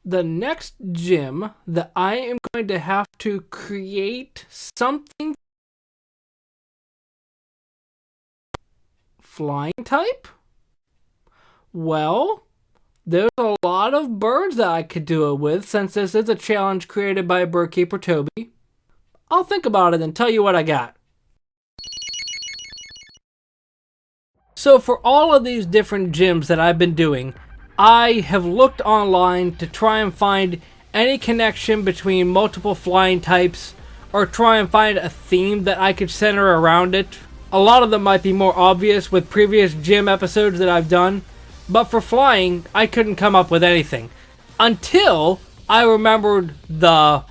The next gym that I am going to have to create something flying type? Well, there's a lot of birds that I could do it with since this is a challenge created by Birdkeeper Toby. I'll think about it and tell you what I got. So for all of these different gyms that I've been doing, I have looked online to try and find any connection between multiple flying types or try and find a theme that I could center around it. A lot of them might be more obvious with previous gym episodes that I've done, but for flying, I couldn't come up with anything. Until I remembered the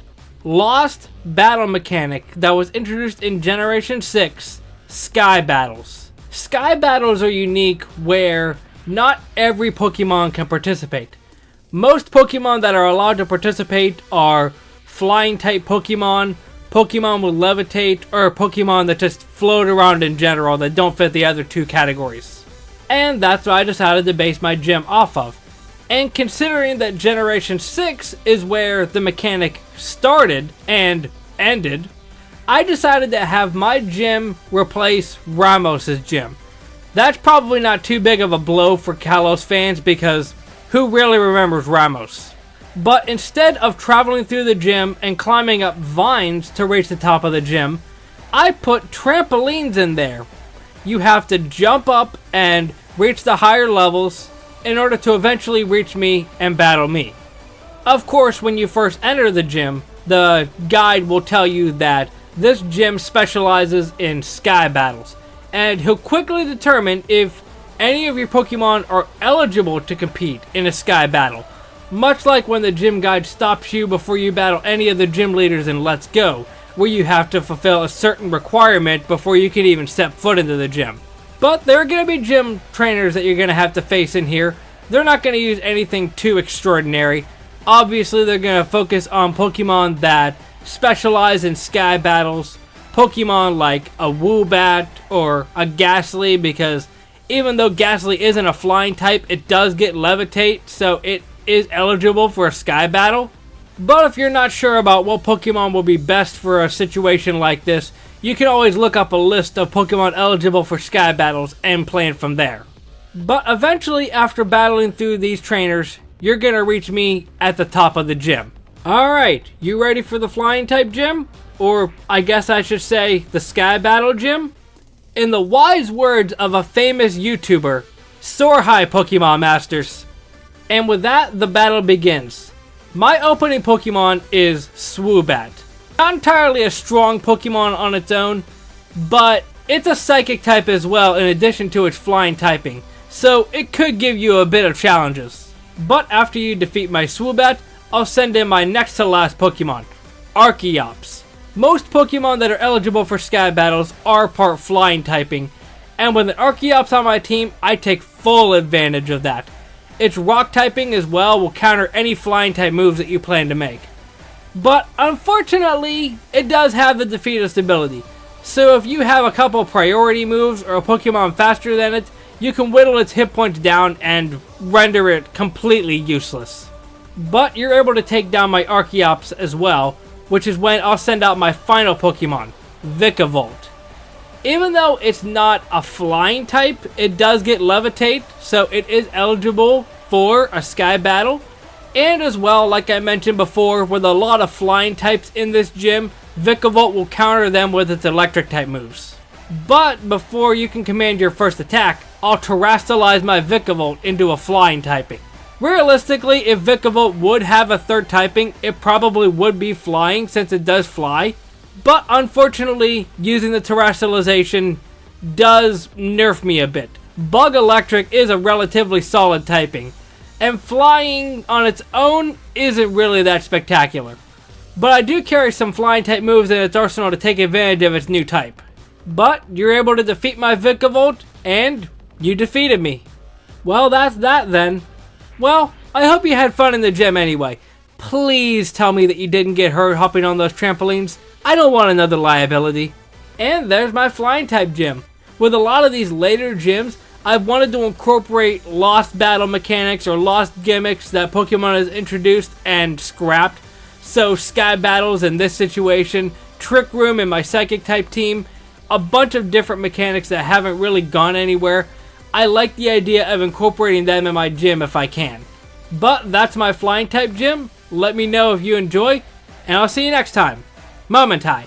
lost battle mechanic that was introduced in Generation 6, Sky Battles. Sky Battles are unique where not every Pokemon can participate. Most Pokemon that are allowed to participate are flying type Pokemon, Pokemon with levitate, or Pokemon that just float around in general that don't fit the other two categories. And that's what I decided to base my gym off of. And considering that Generation 6 is where the mechanic started and ended, I decided to have my gym replace Ramos's gym. That's probably not too big of a blow for Kalos fans because who really remembers Ramos? But instead of traveling through the gym and climbing up vines to reach the top of the gym, I put trampolines in there. You have to jump up and reach the higher levels in order to eventually reach me and battle me. Of course, when you first enter the gym, the guide will tell you that this gym specializes in Sky Battles, and he'll quickly determine if any of your Pokemon are eligible to compete in a Sky Battle. Much like when the gym guide stops you before you battle any of the gym leaders in Let's Go, where you have to fulfill a certain requirement before you can even step foot into the gym. But there are going to be gym trainers that you're going to have to face in here. They're not going to use anything too extraordinary. Obviously, they're going to focus on Pokemon that specialize in Sky Battles. Pokemon like a Woobat or a Ghastly, because even though Ghastly isn't a flying type, it does get levitate, so it is eligible for a Sky Battle. But if you're not sure about what Pokemon will be best for a situation like this, you can always look up a list of Pokemon eligible for Sky Battles and plan from there. But eventually, after battling through these trainers, you're going to reach me at the top of the gym. Alright, you ready for the flying type gym? Or I guess I should say the Sky Battle gym? In the wise words of a famous YouTuber, soar high Pokemon Masters. And with that, the battle begins. My opening Pokemon is Swoobat. Not entirely a strong Pokemon on its own, but it's a Psychic type as well in addition to its flying typing, so it could give you a bit of challenges. But after you defeat my Swoobat, I'll send in my next to last Pokemon, Archeops. Most Pokemon that are eligible for Sky Battles are part flying typing, and with an Archeops on my team, I take full advantage of that. Its rock typing as well will counter any flying type moves that you plan to make. But unfortunately, it does have the defeatist ability. So if you have a couple priority moves or a Pokemon faster than it, you can whittle its hit points down and render it completely useless. But you're able to take down my Archeops as well, which is when I'll send out my final Pokemon, Vikavolt. Even though it's not a flying type, it does get levitate, so it is eligible for a Sky Battle. And as well, like I mentioned before, with a lot of flying types in this gym, Vikavolt will counter them with its electric type moves. But before you can command your first attack, I'll terrestrialize my Vikavolt into a flying typing. Realistically, if Vikavolt would have a third typing, it probably would be flying since it does fly. But unfortunately, using the terrestrialization does nerf me a bit. Bug Electric is a relatively solid typing, and flying on its own isn't really that spectacular. But I do carry some flying type moves in its arsenal to take advantage of its new type. But you're able to defeat my Vikavolt, and you defeated me. Well, that's that then. Well, I hope you had fun in the gym anyway. Please tell me that you didn't get hurt hopping on those trampolines. I don't want another liability. And there's my flying type gym. With a lot of these later gyms, I've wanted to incorporate lost battle mechanics or lost gimmicks that Pokemon has introduced and scrapped. So Sky Battles in this situation, Trick Room in my Psychic type team, a bunch of different mechanics that haven't really gone anywhere. I like the idea of incorporating them in my gym if I can. But that's my Flying type gym. Let me know if you enjoy, and I'll see you next time. Momentai.